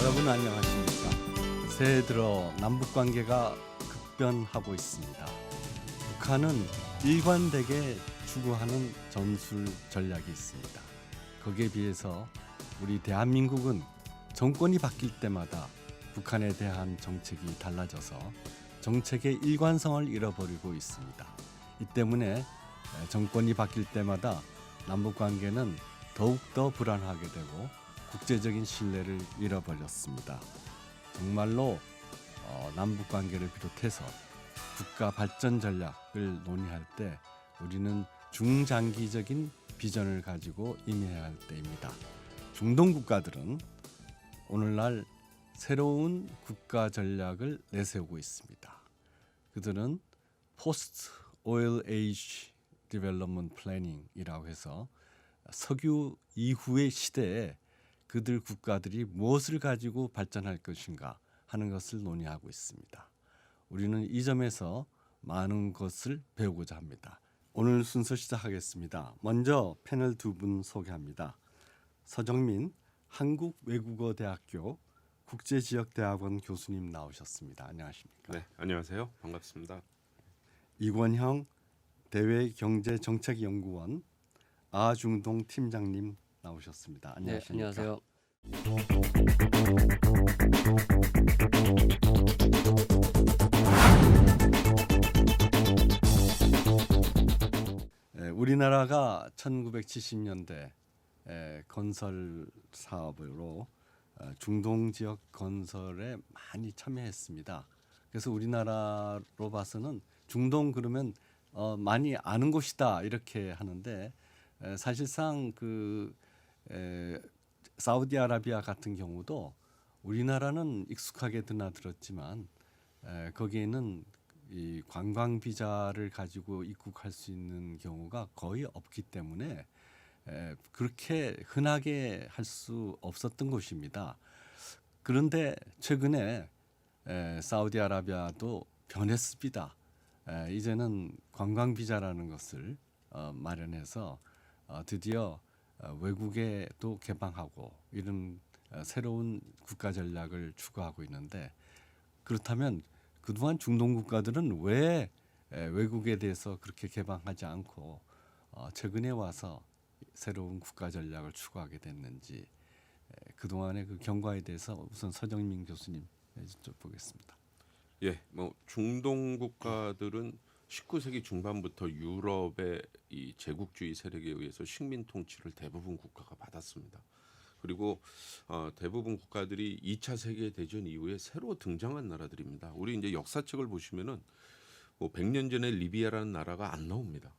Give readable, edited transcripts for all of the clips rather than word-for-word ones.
여러분 안녕하십니까? 새해 들어 남북 관계가 급변하고 있습니다. 북한은 일관되게 추구하는 전술 전략이 있습니다. 거기에 비해서 우리 대한민국은 정권이 바뀔 때마다 북한에 대한 정책이 달라져서 정책의 일관성을 잃어버리고 있습니다. 이 때문에 정권이 바뀔 때마다 남북 관계는 더욱더 불안하게 되고 국제적인 신뢰를 잃어버렸습니다. 정말로 남북 관계를 비롯해서 국가 발전 전략을 논의할 때 우리는 중장기적인 비전을 가지고 임해야 할 때입니다. 중동 국가들은 오늘날 새로운 국가 전략을 내세우고 있습니다. 그들은 포스트 오일 에이지 디벨롭먼트 플래닝이라고 해서 석유 이후의 시대에 그들 국가들이 무엇을 가지고 발전할 것인가 하는 것을 논의하고 있습니다. 우리는 이 점에서 많은 것을 배우고자 합니다. 오늘 순서 시작하겠습니다. 먼저 패널 두 분 소개합니다. 서정민 한국외국어대학교 국제지역대학원 교수님 나오셨습니다. 안녕하십니까? 네, 안녕하세요. 반갑습니다. 이권형 대외경제정책연구원 아중동 팀장님 나오셨습니다. 안녕하십니까? 네, 안녕하세요. 우리나라가 1970년대 건설 사업으로 중동 지역 건설에 많이 참여했습니다. 그래서 우리나라로 봐서는 중동 그러면 많이 아는 곳이다 이렇게 하는데 사실상 사우디아라비아 같은 경우도 우리나라는 익숙하게 드나들었지만 거기에는 이 관광 비자를 가지고 입국할 수 있는 경우가 거의 없기 때문에 그렇게 흔하게 할 수 없었던 곳입니다. 그런데 최근에 사우디아라비아도 변했습니다. 이제는 관광 비자라는 것을 마련해서 드디어 외국에도 개방하고 이런 새로운 국가 전략을 추구하고 있는데 그렇다면 그동안 중동 국가들은 왜 외국에 대해서 그렇게 개방하지 않고 최근에 와서 새로운 국가 전략을 추구하게 됐는지 그동안의 그 경과에 대해서 우선 서정민 교수님 여쭤보겠습니다. 예, 중동 국가들은 19세기 중반부터 유럽의 이 제국주의 세력에 의해서 식민 통치를 대부분 국가가 받았습니다. 그리고 대부분 국가들이 2차 세계 대전 이후에 새로 등장한 나라들입니다. 우리 이제 역사책을 보시면은 100년 전에 리비아라는 나라가 안 나옵니다.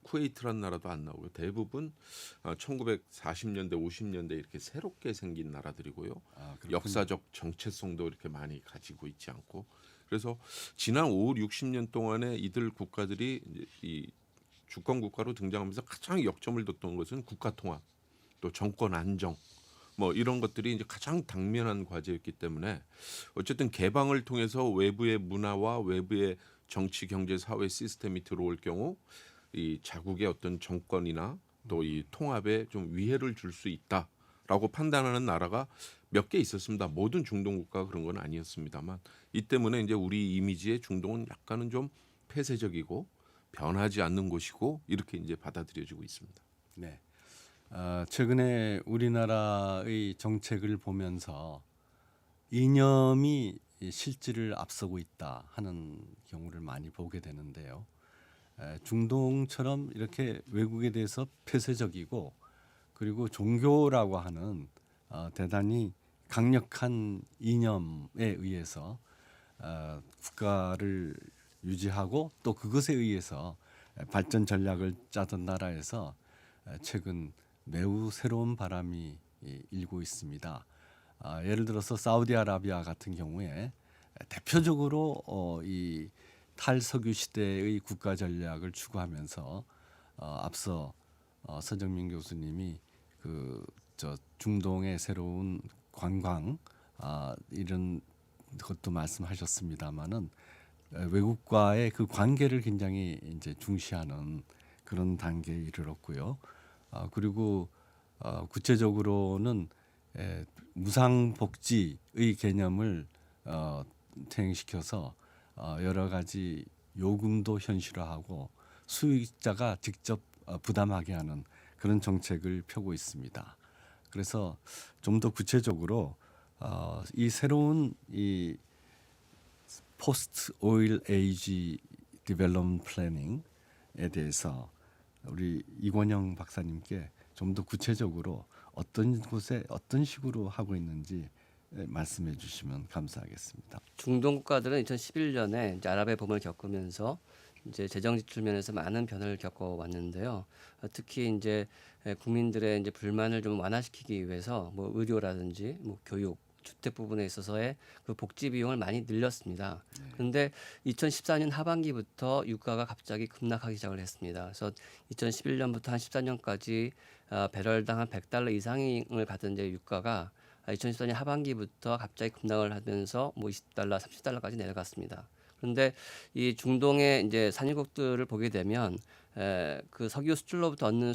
쿠웨이트라는 나라도 안 나오고요. 대부분 1940년대, 50년대 이렇게 새롭게 생긴 나라들이고요. 역사적 정체성도 이렇게 많이 가지고 있지 않고 그래서 지난 5, 60년 동안에 이들 국가들이 이 주권 국가로 등장하면서 가장 역점을 뒀던 것은 국가 통합, 또 정권 안정 이런 것들이 이제 가장 당면한 과제였기 때문에 어쨌든 개방을 통해서 외부의 문화와 외부의 정치, 경제, 사회 시스템이 들어올 경우 이 자국의 어떤 정권이나 또 이 통합에 좀 위해를 줄 수 있다라고 판단하는 나라가 몇 개 있었습니다. 모든 중동 국가가 그런 건 아니었습니다만 이 때문에 이제 우리 이미지의 중동은 약간은 좀 폐쇄적이고 변하지 않는 곳이고 이렇게 이제 받아들여지고 있습니다. 네. 최근에 우리나라의 정책을 보면서 이념이 실질을 앞서고 있다 하는 경우를 많이 보게 되는데요. 중동처럼 이렇게 외국에 대해서 폐쇄적이고 그리고 종교라고 하는 대단히 강력한 이념에 의해서 국가를 유지하고 또 그것에 의해서 발전 전략을 짜던 나라에서 최근 매우 새로운 바람이 일고 있습니다. 예를 들어서 사우디아라비아 같은 경우에 대표적으로 이 탈석유 시대의 국가 전략을 추구하면서 앞서 서정민 교수님이 중동의 새로운 관광 이런 것도 말씀하셨습니다마는 외국과의 그 관계를 굉장히 이제 중시하는 그런 단계에 이르렀고요. 그리고 구체적으로는 무상복지의 개념을 퇴행시켜서 여러 가지 요금도 현실화하고 수익자가 직접 부담하게 하는 그런 정책을 펴고 있습니다. 그래서 좀 더 구체적으로 이 새로운 이 포스트 오일 에이지 디벨롭먼트 플래닝에 대해서 우리 이권영 박사님께 좀 더 구체적으로 어떤 곳에 어떤 식으로 하고 있는지 말씀해 주시면 감사하겠습니다. 중동 국가들은 2011년에 이제 아랍의 봄을 겪으면서 이제 재정 지출 면에서 많은 변화를 겪어 왔는데요. 특히 이제 국민들의 이제 불만을 좀 완화시키기 위해서 뭐 의료라든지 뭐 교육, 주택 부분에 있어서의 그 복지 비용을 많이 늘렸습니다. 그런데 2014년 하반기부터 유가가 갑자기 급락하기 시작을 했습니다. 그래서 2011년부터 한 14년까지 배럴당 한 $100 이상을 받은 이제 유가가 2014년 하반기부터 갑자기 급락을 하면서 뭐 $20, $30까지 내려갔습니다. 그런데 이 중동의 이제 산유국들을 보게 되면 그 석유 수출로부터 얻는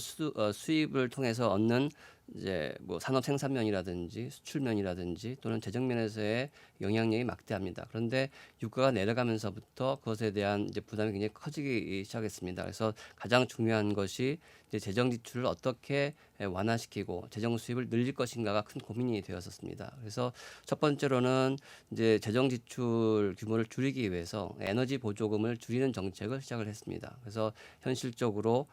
수입을 통해서 얻는 이제 뭐 산업 생산면이라든지 수출면이라든지 또는 재정면에서의 영향력이 막대합니다. 그런데 유가가 내려가면서부터 그것에 대한 이제 부담이 굉장히 커지기 시작했습니다. 그래서 가장 중요한 것이 이제 재정 지출을 어떻게 완화시키고 재정 수입을 늘릴 것인가가 큰 고민이 되었었습니다. 그래서 첫 번째로는 이제 재정 지출 규모를 줄이기 위해서 에너지 보조금을 줄이는 정책을 시작을 했습니다. 그래서 현실적으로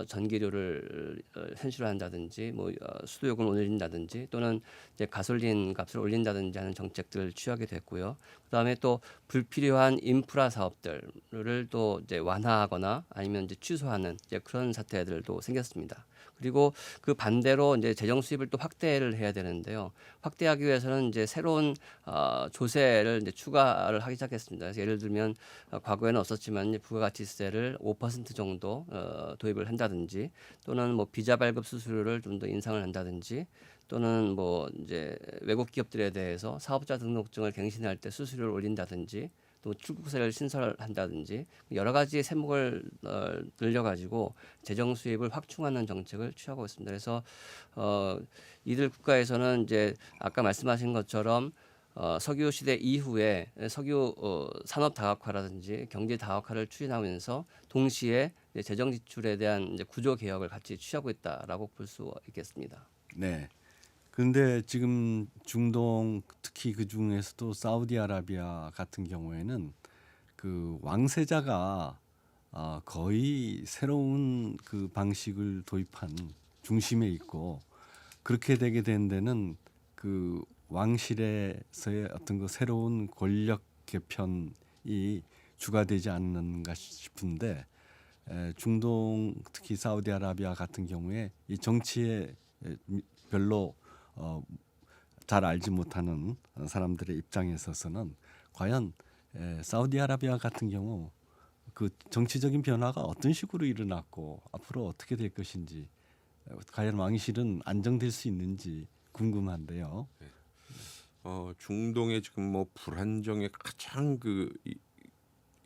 전기료를 현실화한다든지 뭐 수도요금을 올린다든지 또는 이제 가솔린 값을 올린다든지 하는 정책들을 취하게 됐고요. 그다음에 또 불필요한 인프라 사업들을 또 이제 완화하거나 아니면 이제 취소하는 이제 그런 사태들도 생겼습니다. 그리고 그 반대로 이제 재정 수입을 또 확대를 해야 되는데요. 확대하기 위해서는 이제 새로운 조세를 이제 추가를 하기 시작했습니다. 그래서 예를 들면 과거에는 없었지만 부가가치세를 5% 정도 도입을 한다든지 또는 뭐 비자 발급 수수료를 좀 더 인상을 한다든지 또는 뭐 이제 외국 기업들에 대해서 사업자 등록증을 갱신할 때 수수료를 올린다든지 또 출국세를 신설한다든지 여러 가지 세목을 늘려가지고 재정 수입을 확충하는 정책을 취하고 있습니다. 그래서 이들 국가에서는 이제 아까 말씀하신 것처럼 석유 시대 이후에 석유 산업 다각화라든지 경제 다각화를 추진하면서 동시에 이제 재정 지출에 대한 이제 구조 개혁을 같이 취하고 있다라고 볼 수 있겠습니다. 네. 그런데 지금 중동 특히 그 중에서도 사우디아라비아 같은 경우에는 그 왕세자가 거의 새로운 그 방식을 도입한 중심에 있고 그렇게 되게 된 데는 그 왕실에서의 어떤 그 새로운 권력 개편이 주가 되지 않는가 싶은데 중동 특히 사우디아라비아 같은 경우에 이 정치에 별로 잘 알지 못하는 사람들의 입장에 있어서는 과연 사우디아라비아 같은 경우 그 정치적인 변화가 어떤 식으로 일어났고 앞으로 어떻게 될 것인지 과연 왕실은 안정될 수 있는지 궁금한데요. 중동의 지금 뭐 불안정의 가장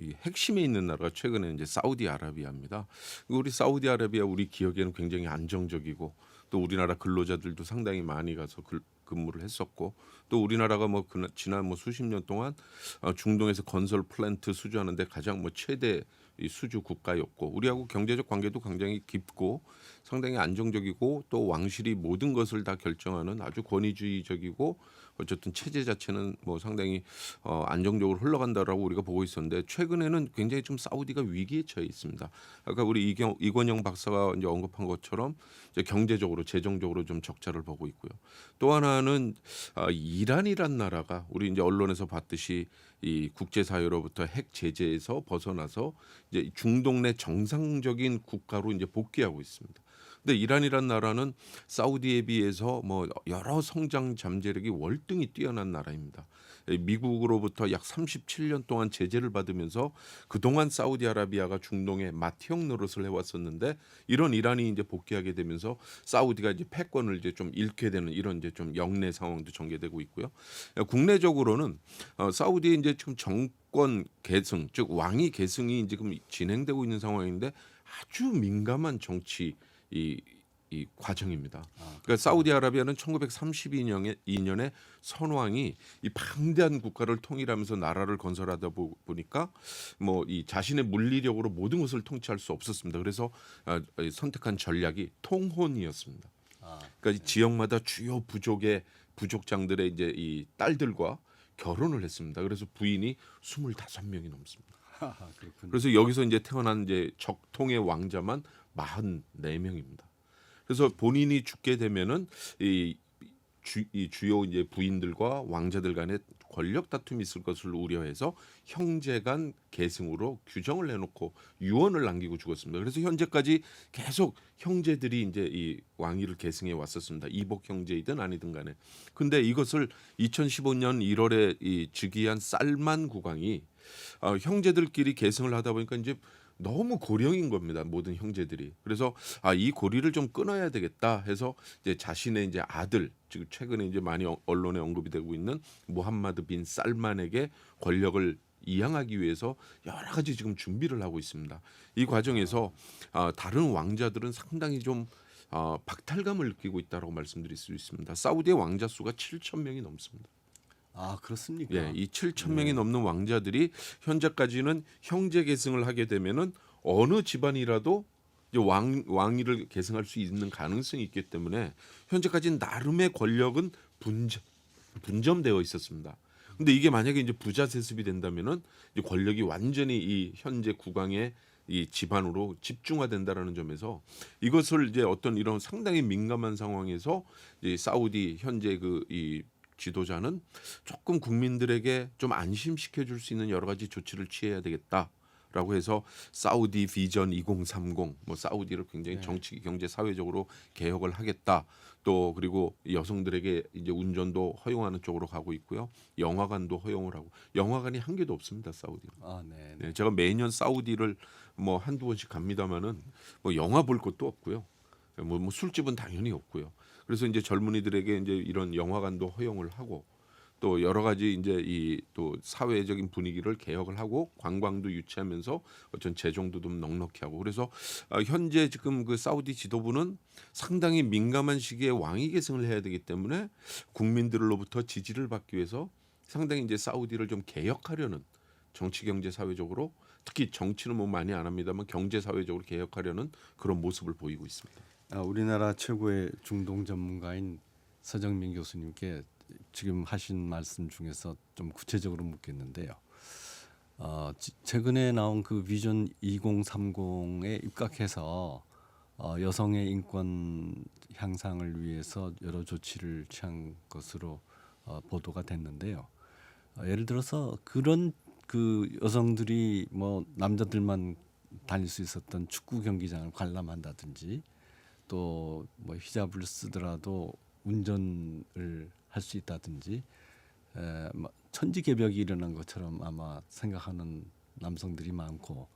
이 핵심에 있는 나라가 최근에 이제 사우디아라비아입니다. 우리 사우디아라비아 우리 기억에는 굉장히 안정적이고 또 우리나라 근로자들도 상당히 많이 가서 근무를 했었고 또 우리나라가 뭐 지난 뭐 수십 년 동안 중동에서 건설 플랜트 수주하는데 가장 뭐 최대 이 수주 국가였고 우리하고 경제적 관계도 굉장히 깊고 상당히 안정적이고 또 왕실이 모든 것을 다 결정하는 아주 권위주의적이고 어쨌든 체제 자체는 뭐 상당히 안정적으로 흘러간다라고 우리가 보고 있었는데 최근에는 굉장히 좀 사우디가 위기에 처해 있습니다. 아까 우리 이권영 박사가 이제 언급한 것처럼 이제 경제적으로 재정적으로 좀 적자를 보고 있고요. 또 하나는 이란이란 나라가 우리 이제 언론에서 봤듯이 이 국제사회로부터 핵 제재에서 벗어나서 이제 중동 내 정상적인 국가로 이제 복귀하고 있습니다. 근데 이란이란 나라는 사우디에 비해서 뭐 여러 성장 잠재력이 월등히 뛰어난 나라입니다. 미국으로부터 약 37년 동안 제재를 받으면서 그동안 사우디아라비아가 중동에 맏형 노릇을 해왔었는데 이런 이란이 이제 복귀하게 되면서 사우디가 이제 패권을 이제 좀 잃게 되는 이런 이제 좀 역내 상황도 전개되고 있고요. 국내적으로는 사우디에 이제 지금 정권 계승, 즉 왕위 계승이 지금 진행되고 있는 상황인데 아주 민감한 정치 이 이 과정입니다. 그러니까 사우디아라비아는 1932년에 선왕이 이 방대한 국가를 통일하면서 나라를 건설하다 보니까 뭐 이 자신의 물리력으로 모든 것을 통치할 수 없었습니다. 그래서 선택한 전략이 통혼이었습니다. 그러니까 이 지역마다 주요 부족장들의 이제 이 딸들과 결혼을 했습니다. 그래서 부인이 25명이 넘습니다. 그렇군요. 그래서 여기서 이제 태어난 이제 적통의 왕자만 44명입니다. 그래서 본인이 죽게 되면은 이 주요 이제 부인들과 왕자들 간에 권력 다툼이 있을 것을 우려해서 형제 간 계승으로 규정을 해놓고 유언을 남기고 죽었습니다. 그래서 현재까지 계속 형제들이 이제 이 왕위를 계승해 왔었습니다. 이복 형제이든 아니든 간에. 근데 이것을 2015년 1월에 이 즉위한 살만 국왕이 형제들끼리 계승을 하다 보니까 이제 너무 고령인 겁니다. 모든 형제들이. 그래서 이 고리를 좀 끊어야 되겠다 해서 이제 자신의 이제 아들, 지금 최근에 이제 많이 언론에 언급이 되고 있는 무함마드 빈 살만에게 권력을 이양하기 위해서 여러 가지 지금 준비를 하고 있습니다. 이 과정에서 다른 왕자들은 상당히 좀 박탈감을 느끼고 있다고 말씀드릴 수 있습니다. 사우디의 왕자 수가 7천 명이 넘습니다. 아, 그렇습니까? 예, 이 7천 명이 넘는 왕자들이 현재까지는 형제 계승을 하게 되면은 어느 집안이라도 이제 왕위를 계승할 수 있는 가능성이 있기 때문에 현재까지는 나름의 권력은 분점되어 있었습니다. 근데 이게 만약에 이제 부자 세습이 된다면은 이제 권력이 완전히 이 현재 국왕의 이 집안으로 집중화된다라는 점에서 이것을 이제 어떤 이런 상당히 민감한 상황에서 이 사우디 현재 이 지도자는 조금 국민들에게 좀 안심시켜 줄 수 있는 여러 가지 조치를 취해야 되겠다라고 해서 사우디 비전 2030 뭐 사우디를 굉장히 정치, 경제, 사회적으로 개혁을 하겠다. 또 그리고 여성들에게 이제 운전도 허용하는 쪽으로 가고 있고요. 영화관도 허용을 하고 영화관이 한 개도 없습니다. 사우디는. 네. 네, 제가 매년 사우디를 뭐 한두 번씩 갑니다마는 뭐 영화 볼 것도 없고요. 뭐 술집은 당연히 없고요. 그래서 이제 젊은이들에게 이제 이런 영화관도 허용을 하고 또 여러 가지 이제 이 또 사회적인 분위기를 개혁을 하고 관광도 유치하면서 어떤 재정도 좀 넉넉히 하고 그래서 현재 지금 그 사우디 지도부는 상당히 민감한 시기에 왕위 계승을 해야 되기 때문에 국민들로부터 지지를 받기 위해서 상당히 이제 사우디를 좀 개혁하려는 정치, 경제, 사회적으로 특히 정치는 뭐 많이 안 합니다만 경제, 사회적으로 개혁하려는 그런 모습을 보이고 있습니다. 우리나라 최고의 중동 전문가인 서정민 교수님께 지금 하신 말씀 중에서 좀 구체적으로 묻겠는데요. 최근에 나온 그 비전 2030에 입각해서 여성의 인권 향상을 위해서 여러 조치를 취한 것으로 보도가 됐는데요. 예를 들어서 그런 그 여성들이 뭐 남자들만 다닐 수 있었던 축구 경기장을 관람한다든지 또 뭐 히잡을 쓰더라도 운전을 할 수 있다든지 천지개벽이 일어난 것처럼 아마 생각하는 남성들이 많고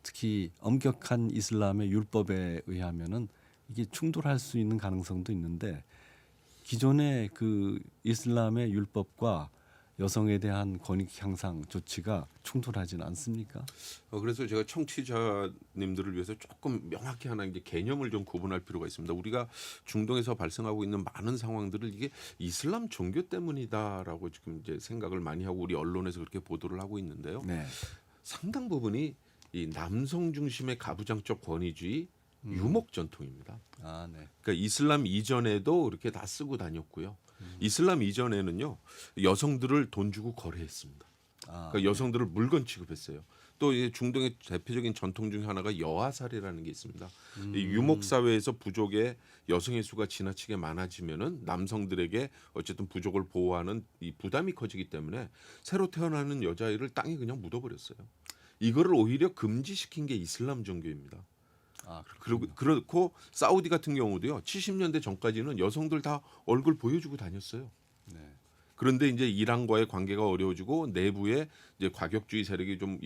특히 엄격한 이슬람의 율법에 의하면은 이게 충돌할 수 있는 가능성도 있는데 기존의 그 이슬람의 율법과 여성에 대한 권익 향상 조치가 충돌하지는 않습니까? 그래서 제가 청취자님들을 위해서 조금 명확히 하나 이제 개념을 좀 구분할 필요가 있습니다. 우리가 중동에서 발생하고 있는 많은 상황들을 이게 이슬람 종교 때문이다라고 지금 이제 생각을 많이 하고 우리 언론에서 그렇게 보도를 하고 있는데요. 네. 상당 부분이 이 남성 중심의 가부장적 권위주의 유목 전통입니다. 네. 그러니까 이슬람 이전에도 이렇게 다 쓰고 다녔고요. 이슬람 이전에는요 여성들을 돈 주고 거래했습니다. 그러니까 여성들을 물건 취급했어요. 또 이제 중동의 대표적인 전통 중에 하나가 여아살이라는 게 있습니다. 이 유목 사회에서 부족의 여성의 수가 지나치게 많아지면은 남성들에게 어쨌든 부족을 보호하는 이 부담이 커지기 때문에 새로 태어나는 여자아이를 땅에 그냥 묻어버렸어요. 이거를 오히려 금지시킨 게 이슬람 종교입니다. 그렇고 사우디 같은 경우도요. 70년대 전까지는 여성들 다 얼굴 보여주고 다녔어요. 네. 그런데 이제 이란과의 관계가 어려워지고 내부에 이제 과격주의 세력이 좀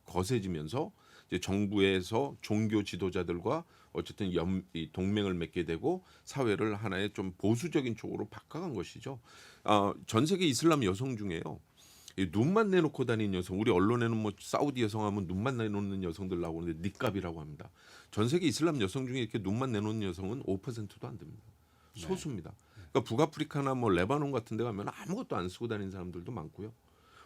거세지면서 이제 정부에서 종교 지도자들과 어쨌든 이 동맹을 맺게 되고 사회를 하나의 좀 보수적인 쪽으로 바꿔간 것이죠. 전 세계 이슬람 여성 중에요. 이 눈만 내놓고 다니는 여성, 우리 언론에는 뭐 사우디 여성하면 눈만 내놓는 여성들 나오는데 니캅이라고 합니다. 전 세계 이슬람 여성 중에 이렇게 눈만 내놓는 여성은 5%도 안 됩니다. 소수입니다. 그러니까 북아프리카나 뭐 레바논 같은 데 가면 아무것도 안 쓰고 다니는 사람들도 많고요.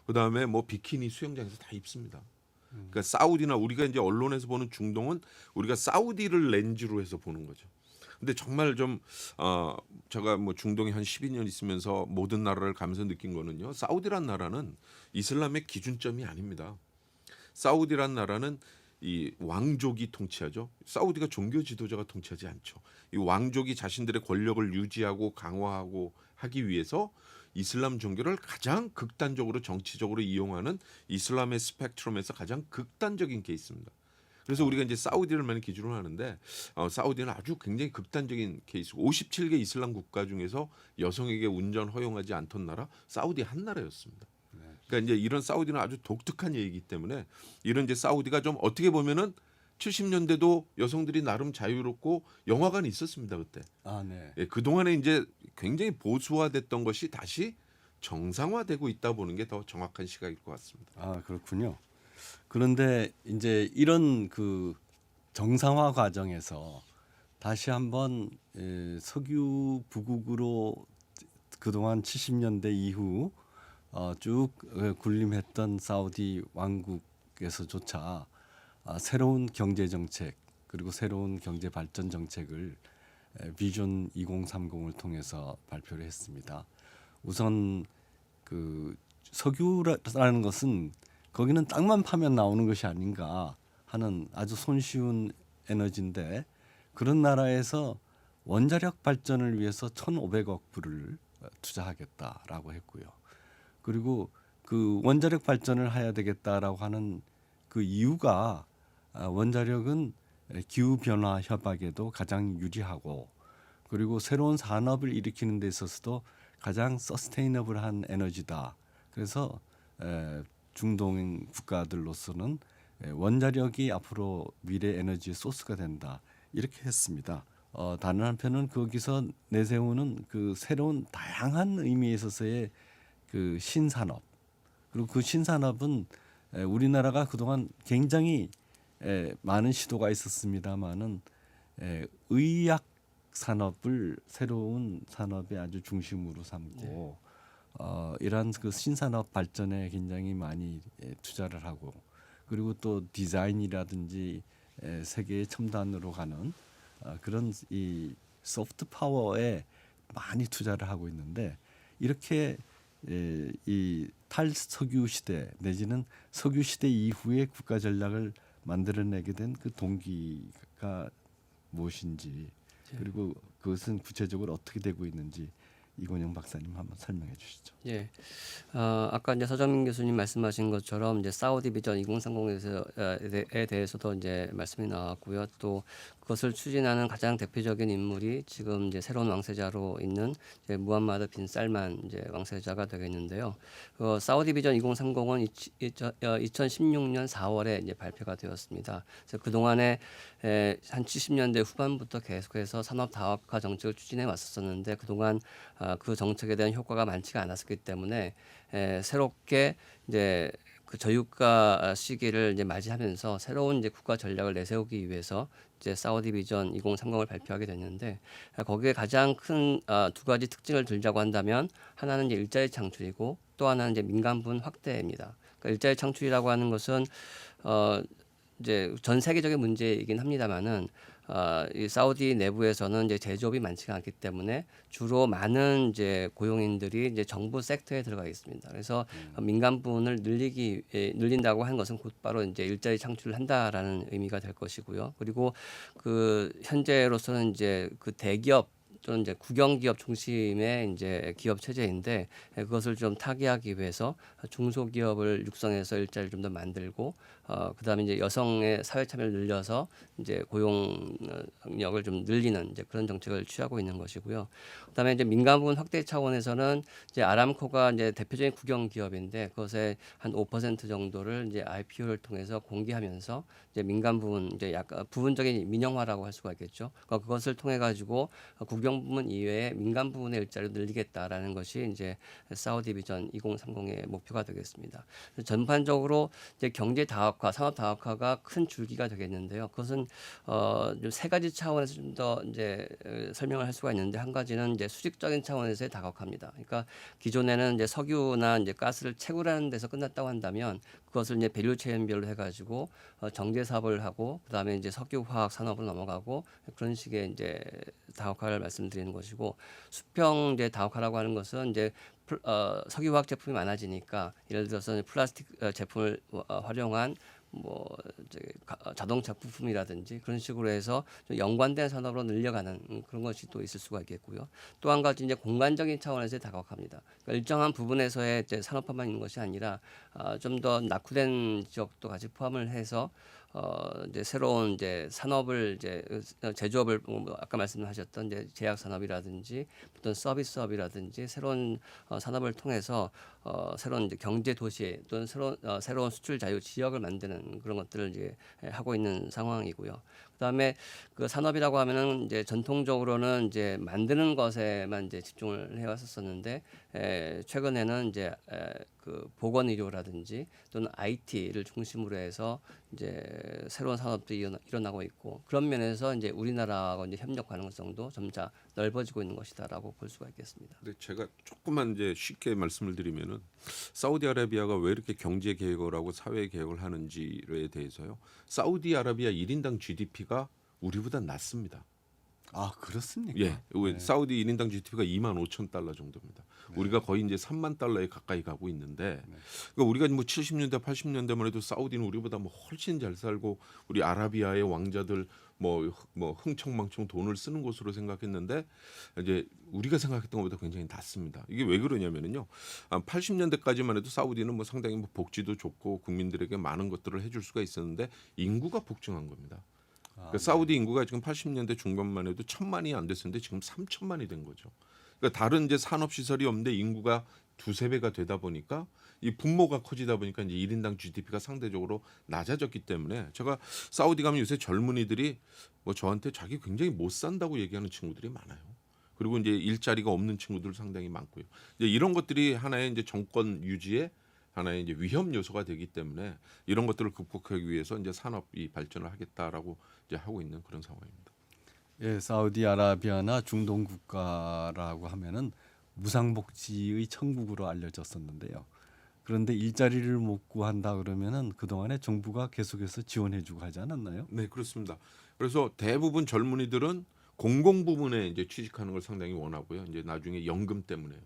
그다음에 뭐 비키니 수영장에서 다 입습니다. 그러니까 사우디나 우리가 이제 언론에서 보는 중동은 우리가 사우디를 렌즈로 해서 보는 거죠. 근데 정말 좀 제가 뭐 중동에 한 12년 있으면서 모든 나라를 가면서 느낀 거는요. 사우디란 나라는 이슬람의 기준점이 아닙니다. 사우디란 나라는 이 왕족이 통치하죠. 사우디가 종교 지도자가 통치하지 않죠. 이 왕족이 자신들의 권력을 유지하고 강화하고 하기 위해서 이슬람 종교를 가장 극단적으로 정치적으로 이용하는 이슬람의 스펙트럼에서 가장 극단적인 케이스입니다. 그래서 우리가 이제 사우디를 많이 기준으로 하는데 사우디는 아주 굉장히 극단적인 케이스. 57개 이슬람 국가 중에서 여성에게 운전 허용하지 않던 나라 사우디 한 나라였습니다. 그러니까 이제 이런 사우디는 아주 독특한 얘기이기 때문에 이런 이제 사우디가 좀 어떻게 보면은 70년대도 여성들이 나름 자유롭고 영화관이 있었습니다 그때. 네. 예, 그 동안에 이제 굉장히 보수화됐던 것이 다시 정상화되고 있다 보는 게 더 정확한 시각일 것 같습니다. 그렇군요. 그런데 이제 이런 그 정상화 과정에서 다시 한번 석유 부국으로 그동안 70년대 이후 쭉 군림했던 사우디 왕국에서조차 새로운 경제 정책 그리고 새로운 경제 발전 정책을 비전 2030을 통해서 발표를 했습니다. 우선 그 석유라는 것은 거기는 땅만 파면 나오는 것이 아닌가 하는 아주 손쉬운 에너지인데 그런 나라에서 원자력 발전을 위해서 1,500억 불을 투자하겠다라고 했고요. 그리고 그 원자력 발전을 해야 되겠다라고 하는 그 이유가 원자력은 기후 변화 협약에도 가장 유리하고 그리고 새로운 산업을 일으키는 데 있어서도 가장 서스테이너블한 에너지다. 그래서 중동 국가들로서는 원자력이 앞으로 미래 에너지의 소스가 된다. 이렇게 했습니다. 다른 한편은 거기서 내세우는 그 새로운 다양한 의미에 있어서의 그 신산업 그리고 그 신산업은 우리나라가 그동안 굉장히 많은 시도가 있었습니다만은 의약 산업을 새로운 산업의 아주 중심으로 삼고 이러한 그 신산업 발전에 굉장히 많이 투자를 하고 그리고 또 디자인이라든지 세계의 첨단으로 가는 그런 이 소프트 파워에 많이 투자를 하고 있는데 이렇게 이 탈석유 시대 내지는 석유 시대 이후의 국가 전략을 만들어내게 된 그 동기가 무엇인지 그리고 그것은 구체적으로 어떻게 되고 있는지 이건영 박사님 한번 설명해 주시죠. 예. 아까 이제 서정민 교수님 말씀하신 것처럼 이제 사우디 비전 2030에 대해서도 이제 말씀이 나왔고요. 또 그것을 추진하는 가장 대표적인 인물이 지금 이제 새로운 왕세자로 있는 이제 무함마드 빈 살만 이제 왕세자가 되겠는데요. 사우디 비전 2030은 2016년 4월에 이제 발표가 되었습니다. 그래서 그 동안에 한 70년대 후반부터 계속해서 산업 다각화 정책을 추진해 왔었는데 그 동안 그 정책에 대한 효과가 많지가 않았었기 때문에 새롭게 이제 그 저유가 시기를 이제 맞이하면서 새로운 이제 국가 전략을 내세우기 위해서 이제 사우디 비전 2030을 발표하게 됐는데 거기에 가장 큰 두 가지 특징을 들자고 한다면 하나는 이제 일자리 창출이고 또 하나는 이제 민간분 확대입니다. 그러니까 일자리 창출이라고 하는 것은 이제 전 세계적인 문제이긴 합니다만은 이 사우디 내부에서는 이제 제조업이 많지가 않기 때문에 주로 많은 이제 고용인들이 이제 정부 섹터에 들어가 있습니다. 그래서 민간분을 늘린다고 하는 것은 곧바로 이제 일자리 창출을 한다라는 의미가 될 것이고요. 그리고 그 현재로서는 이제 그 대기업 또는 이제 국영기업 중심의 이제 기업 체제인데 그것을 좀 타개하기 위해서 중소기업을 육성해서 일자리를 좀 더 만들고 그다음에 이제 여성의 사회 참여를 늘려서 이제 고용력을 좀 늘리는 이제 그런 정책을 취하고 있는 것이고요. 그다음에 이제 민간부문 확대 차원에서는 이제 아람코가 이제 대표적인 국영기업인데 그것의 한 5% 정도를 이제 IPO를 통해서 공개하면서 이제 민간 부분 이제 약간 부분적인 민영화라고 할 수가 있겠죠. 그것을 통해 가지고 국영 국영 부문 이외에 민간 부문의 일자리를 늘리겠다라는 것이 이제 사우디 비전 2030의 목표가 되겠습니다. 그래서 전반적으로 이제 경제 다각화, 산업 다각화가 큰 줄기가 되겠는데요. 그것은 세 가지 차원에서 좀 더 이제 설명을 할 수가 있는데, 한 가지는 이제 수직적인 차원에서의 다각화입니다. 그러니까 기존에는 이제 석유나 이제 가스를 채굴하는 데서 끝났다고 한다면 그것을 이제 밸류 체인별로 해가지고 정제 사업을 하고 그다음에 이제 석유 화학 산업으로 넘어가고 그런 식의 이제 다각화를 말씀드리는 것이고, 수평 이제 다각화라고 하는 것은 이제 석유 화학 제품이 많아지니까 예를 들어서 이제 플라스틱 제품을 활용한 뭐 이제 자동차 부품이라든지 그런 식으로 해서 좀 연관된 산업으로 늘려가는 그런 것이 또 있을 수가 있겠고요. 또 한 가지 이제 공간적인 차원에서의 다각화입니다. 그러니까 일정한 부분에서의 이제 산업화만 있는 것이 아니라 좀 더 낙후된 지역도 같이 포함을 해서 이제 새로운 이제 산업을 이제 제조업을 뭐 아까 말씀하셨던 이제 제약 산업이라든지 어떤 서비스업이라든지 새로운 산업을 통해서 새로운 이제 경제 도시 또는 새로운 수출 자유 지역을 만드는 그런 것들을 이제 하고 있는 상황이고요. 그다음에 그 산업이라고 하면은 이제 전통적으로는 이제 만드는 것에만 이제 집중을 해왔었었는데 최근에는 이제 그 보건 의료라든지 또는 IT를 중심으로 해서 이제 새로운 산업들이 일어나고 있고, 그런 면에서 이제 우리나라하고 이제 협력 가능성도 점차 넓어지고 있는 것이다라고 볼 수가 있겠습니다. 근데 제가 조금만 이제 쉽게 말씀을 드리면은 사우디아라비아가 왜 이렇게 경제 개혁을 하고 사회 개혁을 하는지에 대해서요. 사우디아라비아 1인당 GDP가 우리보다 낮습니다. 아, 그렇습니까? 예, 사우디 1인당 GDP가 25,000달러 정도입니다. 우리가 거의 이제 3만 달러에 가까이 가고 있는데, 그러니까 우리가 뭐 70년대, 80년대만 해도 사우디는 우리보다 뭐 훨씬 잘 살고 우리 아라비아의 왕자들 뭐 흥청망청 돈을 쓰는 곳으로 생각했는데 이제 우리가 생각했던 것보다 굉장히 낮습니다. 이게 왜 그러냐면요, 80년대까지만 해도 사우디는 뭐 상당히 뭐 복지도 좋고 국민들에게 많은 것들을 해줄 수가 있었는데 인구가 폭증한 겁니다. 그러니까 사우디 인구가 지금 80년대 중반만 해도 1,000만이 안 됐었는데 지금 3,000만이 된 거죠. 그러니까 다른 이제 산업 시설이 없는데 인구가 두세 배가 되다 보니까 이 분모가 커지다 보니까 이제 1인당 GDP가 상대적으로 낮아졌기 때문에, 제가 사우디 가면 요새 젊은이들이 뭐 저한테 자기 굉장히 못 산다고 얘기하는 친구들이 많아요. 그리고 이제 일자리가 없는 친구들 상당히 많고요. 이제 이런 것들이 하나의 이제 정권 유지에 하나의 이제 위험 요소가 되기 때문에 이런 것들을 극복하기 위해서 이제 산업이 발전을 하겠다라고 이제 하고 있는 그런 상황입니다. 예, 사우디아라비아나 중동 국가라고 하면은 무상복지의 천국으로 알려졌었는데요. 그런데 일자리를 못 구한다 그러면은 그동안에 정부가 계속해서 지원해주고 하지 않았나요? 네, 그렇습니다. 그래서 대부분 젊은이들은 공공 부문에 이제 취직하는 걸 상당히 원하고요. 이제 나중에 연금 때문에요.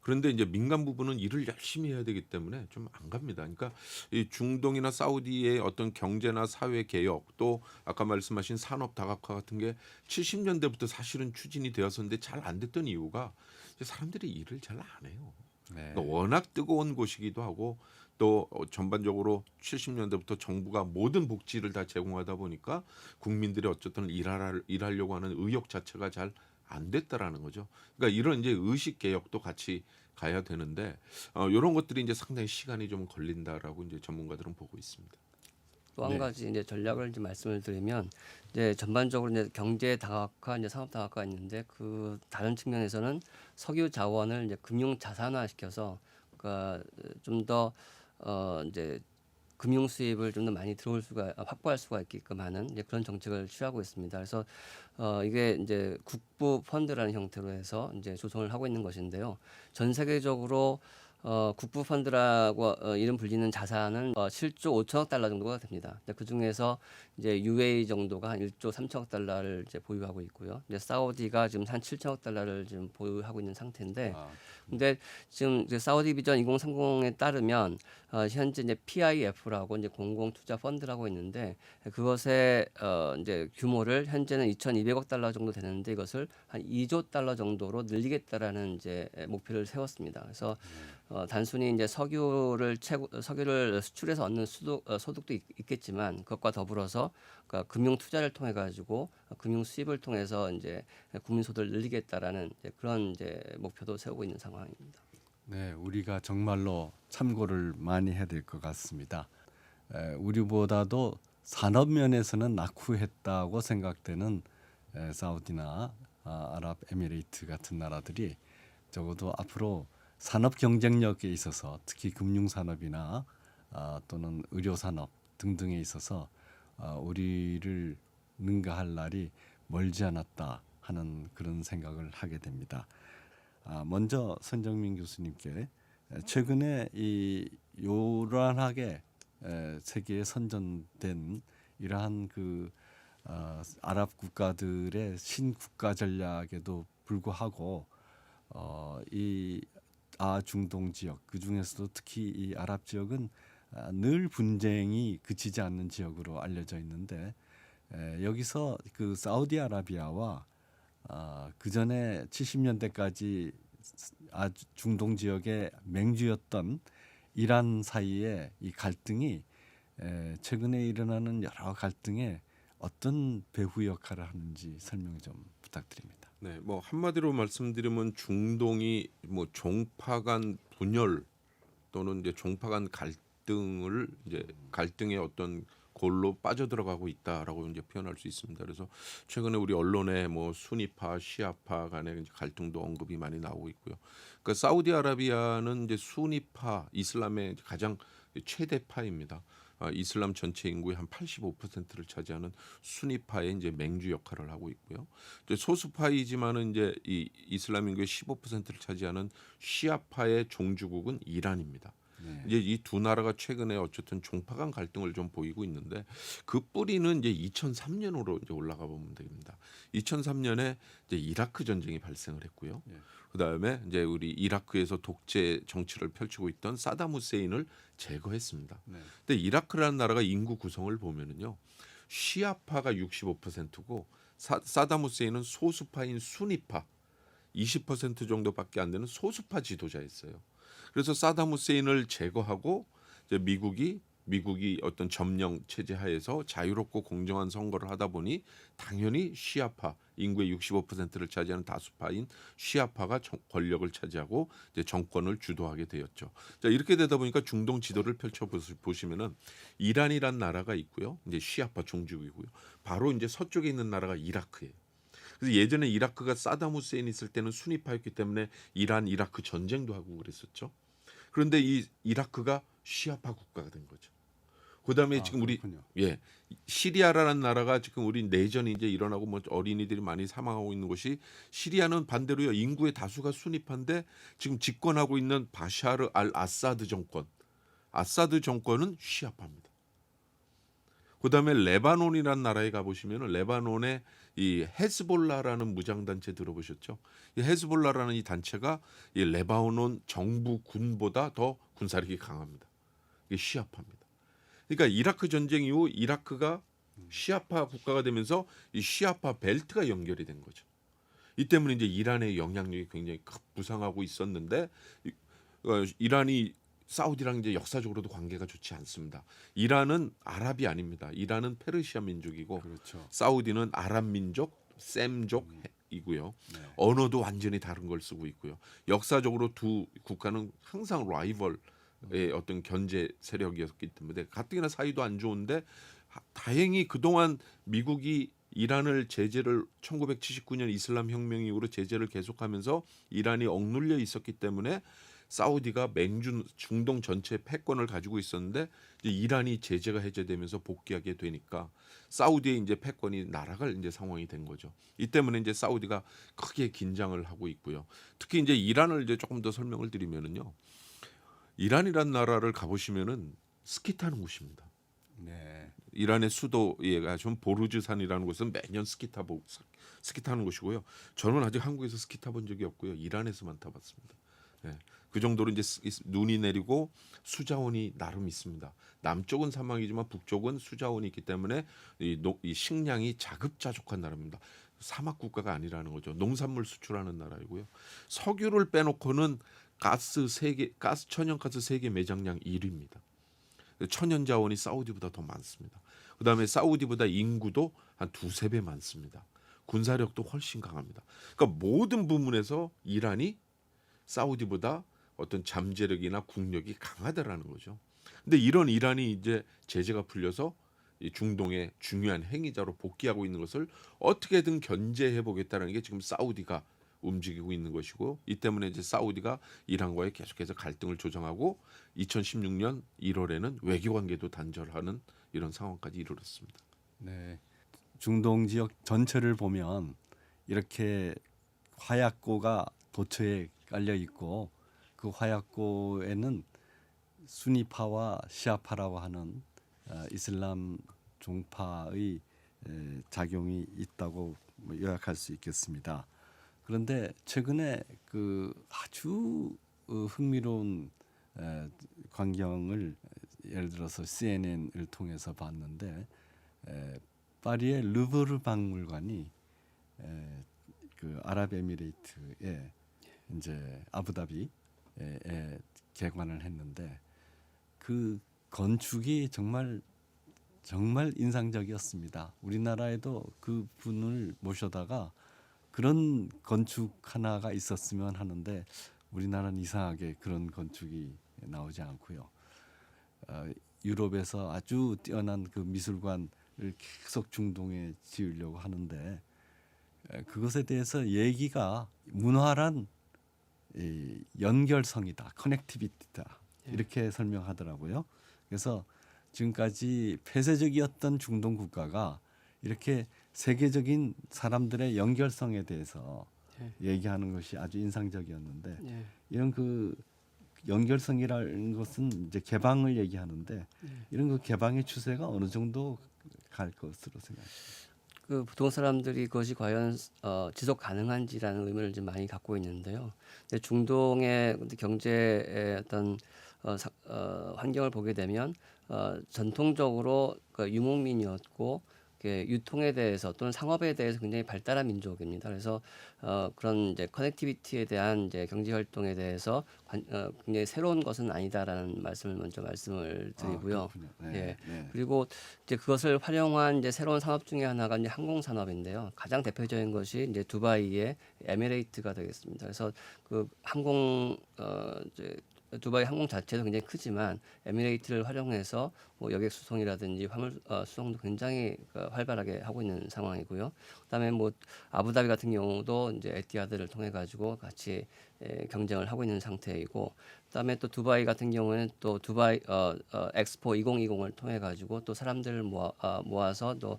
그런데 이제 민간 부분은 일을 열심히 해야 되기 때문에 좀 안 갑니다. 그러니까 이 중동이나 사우디의 어떤 경제나 사회 개혁, 또 아까 말씀하신 산업 다각화 같은 게 70년대부터 사실은 추진이 되었었는데 잘 안 됐던 이유가 이제 사람들이 일을 잘 안 해요. 네. 그러니까 워낙 뜨거운 곳이기도 하고 또 전반적으로 70년대부터 정부가 모든 복지를 다 제공하다 보니까 국민들이 어쨌든 일하려고 하는 의욕 자체가 잘 안 됐다라는 거죠. 그러니까 이런 이제 의식 개혁도 같이 가야 되는데 이런 것들이 이제 상당히 시간이 좀 걸린다라고 이제 전문가들은 보고 있습니다. 또 한 가지 이제 전략을 이제 말씀을 드리면, 이제 전반적으로 이제 경제 다각화, 이제 산업 다각화가 있는데, 그 다른 측면에서는 석유 자원을 이제 금융 자산화 시켜서 그러니까 좀 더 이제 금융 수입을 좀 더 많이 확보할 수가 있게끔 하는 이제 그런 정책을 취하고 있습니다. 그래서 이게 이제 국부 펀드라는 형태로 해서 이제 조성을 하고 있는 것인데요. 전 세계적으로 국부 펀드라고 이름 불리는 자산은 7조 5천억 달러 정도가 됩니다. 그 중에서 이제 UAE 정도가 한 1조 3천억 달러를 이제 보유하고 있고요. 이제 사우디가 지금 한 7천억 달러를 지금 보유하고 있는 상태인데, 근데 지금 이제 사우디 비전 2030에 따르면 현재 이제 PIF라고 이제 공공 투자 펀드라고 있는데, 그것의 이제 규모를 현재는 2,200억 달러 정도 되는데 이것을 한 2조 달러 정도로 늘리겠다라는 이제 목표를 세웠습니다. 그래서 단순히 이제 석유를 수출해서 얻는 소득도 있겠지만, 그것과 더불어서 그러니까 금융 투자를 통해 가지고 금융 수입을 통해서 이제 국민 소득을 늘리겠다라는 이제 그런 이제 목표도 세우고 있는 상황입니다. 네, 우리가 정말로 참고를 많이 해야 될 것 같습니다. 우리보다도 산업 면에서는 낙후했다고 생각되는 사우디나 아랍에미레이트 같은 나라들이 적어도 앞으로 산업 경쟁력에 있어서 특히 금융 산업이나 또는 의료 산업 등등에 있어서 우리를 능가할 날이 멀지 않았다 하는 그런 생각을 하게 됩니다. 먼저 선정민 교수님께 최근에 이 요란하게 세계에 선전된 이러한 아랍 국가들의 신국가 전략에도 불구하고 이 중동 지역 그 중에서도 특히 이 아랍 지역은 늘 분쟁이 그치지 않는 지역으로 알려져 있는데 여기서 그 사우디아라비아와 그 전에 70년대까지 중동 지역의 맹주였던 이란 사이의 이 갈등이 최근에 일어나는 여러 갈등에 어떤 배후 역할을 하는지 설명 좀 부탁드립니다. 네, 뭐 한마디로 말씀드리면 중동이 뭐 종파 간 분열 또는 이제 종파 간 갈등을 이제 갈등의 어떤 골로 빠져들어가고 있다라고 이제 표현할 수 있습니다. 그래서 최근에 우리 언론에 뭐 수니파, 시아파 간의 갈등도 언급이 많이 나오고 있고요. 그러니까 사우디아라비아는 이제 수니파 이슬람의 가장 최대파입니다. 이슬람 전체 인구의 한 85%를 차지하는 수니파의 이제 맹주 역할을 하고 있고요. 이제 소수파이지만은 이제 이 이슬람 인구의 15%를 차지하는 시아파의 종주국은 이란입니다. 네. 이제 이 두 나라가 최근에 어쨌든 종파 간 갈등을 좀 보이고 있는데 그 뿌리는 이제 2003년으로 이제 올라가 보면 됩니다. 2003년에 이제 이라크 전쟁이 발생을 했고요. 예. 그다음에 이제 우리 이라크에서 독재 정치를 펼치고 있던 사담 후세인을 제거했습니다. 네. 근데 이라크라는 나라가 인구 구성을 보면은요. 시아파가 65%고 사담 후세인은 소수파인 수니파 20% 정도밖에 안 되는 소수파 지도자였어요. 그래서 사담 후세인을 제거하고 이제 미국이 어떤 점령 체제 하에서 자유롭고 공정한 선거를 하다 보니 당연히 시아파 인구의 65%를 차지하는 다수파인 시아파가 권력을 차지하고 이제 정권을 주도하게 되었죠. 자, 이렇게 되다 보니까 중동 지도를 펼쳐 보시면은 이란이란 나라가 있고요. 이제 시아파 종주국이고요. 바로 이제 서쪽에 있는 나라가 이라크예요. 그래서 예전에 이라크가 사담 후세인 있을 때는 수니파였기 때문에 이란 이라크 전쟁도 하고 그랬었죠. 그런데 이 이라크가 시아파 국가가 된 거죠. 그다음에 지금 그렇군요. 시리아라는 나라가 지금 우리 내전이 이제 일어나고 뭐 어린이들이 많이 사망하고 있는 곳이 시리아는 반대로요. 인구의 다수가 수니파인데 지금 집권하고 있는 바샤르 알 아사드 정권은 시아파입니다. 그다음에 레바논이라는 나라에 가보시면은 레바논에 이 헤즈볼라라는 무장단체 들어보셨죠? 이 헤즈볼라라는 이 단체가 이 레바논 정부 군보다 더 군사력이 강합니다. 이게 시아파입니다. 그러니까 이라크 전쟁 이후 이라크가 시아파 국가가 되면서 이 시아파 벨트가 연결이 된 거죠. 이 때문에 이제 이란의 영향력이 굉장히 부상하고 있었는데 이란이 사우디랑 이제 역사적으로도 관계가 좋지 않습니다. 이란은 아랍이 아닙니다. 이란은 페르시아 민족이고 그렇죠. 사우디는 아랍 민족 셈족이고요. 네. 언어도 완전히 다른 걸 쓰고 있고요. 역사적으로 두 국가는 항상 라이벌의 어떤 견제 세력이었기 때문에 가뜩이나 사이도 안 좋은데 다행히 그동안 미국이 이란을 제재를 1979년 이슬람 혁명 이후로 제재를 계속하면서 이란이 억눌려 있었기 때문에 사우디가 중동 전체 패권을 가지고 있었는데 이제 이란이 제재가 해제되면서 복귀하게 되니까 사우디의 이제 패권이 날아갈 이제 상황이 된 거죠. 이 때문에 이제 사우디가 크게 긴장을 하고 있고요. 특히 이제 이란을 이제 조금 더 설명을 드리면은요. 이란이란 나라를 가보시면은 스키 타는 곳입니다. 네. 이란의 수도에 좀 보르즈산이라는 곳은 매년 스키 타는 곳이고요. 저는 아직 한국에서 스키 타본 적이 없고요. 이란에서만 타봤습니다. 네. 그 정도로 이제 눈이 내리고 수자원이 나름 있습니다. 남쪽은 사막이지만 북쪽은 수자원이 있기 때문에 이 식량이 자급자족한 나라입니다. 사막 국가가 아니라는 거죠. 농산물 수출하는 나라이고요. 석유를 빼놓고는 천연가스 세계 매장량 1위입니다. 천연 자원이 사우디보다 더 많습니다. 그다음에 사우디보다 인구도 한 2~3배 많습니다. 군사력도 훨씬 강합니다. 그러니까 모든 부분에서 이란이 사우디보다 어떤 잠재력이나 국력이 강하다라는 거죠. 근데 이런 이란이 이제 제재가 풀려서 이 중동의 중요한 행위자로 복귀하고 있는 것을 어떻게든 견제해 보겠다는 게 지금 사우디가 움직이고 있는 것이고, 이 때문에 이제 사우디가 이란과의 계속해서 갈등을 조정하고 2016년 1월에는 외교 관계도 단절하는 이런 상황까지 이르렀습니다. 네. 중동 지역 전체를 보면 이렇게 화약고가 도처에 깔려 있고 그 화약고에는 수니파와 시아파라고 하는 이슬람 종파의 작용이 있다고 뭐 요약할 수 있겠습니다. 그런데 최근에 그 아주 흥미로운 광경을 예를 들어서 CNN을 통해서 봤는데 파리의 루브르 박물관이 그 아랍에미레이트에 이제 아부다비에 개관을 했는데 그 건축이 정말 인상적이었습니다. 우리나라에도 그 분을 모셔다가 그런 건축 하나가 있었으면 하는데 우리나라는 이상하게 그런 건축이 나오지 않고요. 유럽에서 아주 뛰어난 그 미술관을 계속 중동에 지으려고 하는데 그것에 대해서 얘기가 문화란 이 연결성이다, 커넥티비티다 이렇게 설명하더라고요. 그래서 지금까지 폐쇄적이었던 중동 국가가 이렇게 세계적인 사람들의 연결성에 대해서 얘기하는 것이 아주 인상적이었는데 이런 그 연결성이라는 것은 이제 개방을 얘기하는데 이런 그 개방의 추세가 어느 정도 갈 것으로 생각합니다. 그 보통 사람들이 그것이 과연 지속 가능한지라는 의문을 좀 많이 갖고 있는데요. 근데 중동의 경제의 어떤 환경을 보게 되면 전통적으로 그 유목민이었고 유통에 대해서 또는 상업에 대해서 굉장히 발달한 민족입니다. 그래서 그런 이제 커넥티비티에 대한 이제 경제 활동에 대해서 굉장히 새로운 것은 아니다라는 말씀을 먼저 말씀을 드리고요. 네, 네. 그리고 이제 그것을 활용한 이제 새로운 산업 중에 하나가 이제 항공 산업인데요. 가장 대표적인 것이 이제 두바이의 에미레이트가 되겠습니다. 그래서 그 항공 이제 두바이 항공 자체도 굉장히 크지만 에미레이트를 활용해서 뭐 여객 수송이라든지 화물 수송도 굉장히 활발하게 하고 있는 상황이고요. 그다음에 뭐 아부다비 같은 경우도 이제 에티하드를 통해 가지고 같이 경쟁을 하고 있는 상태이고, 그다음에 또 두바이 같은 경우에는 또 두바이 엑스포 2020을 통해 가지고 또 사람들을 모아서 또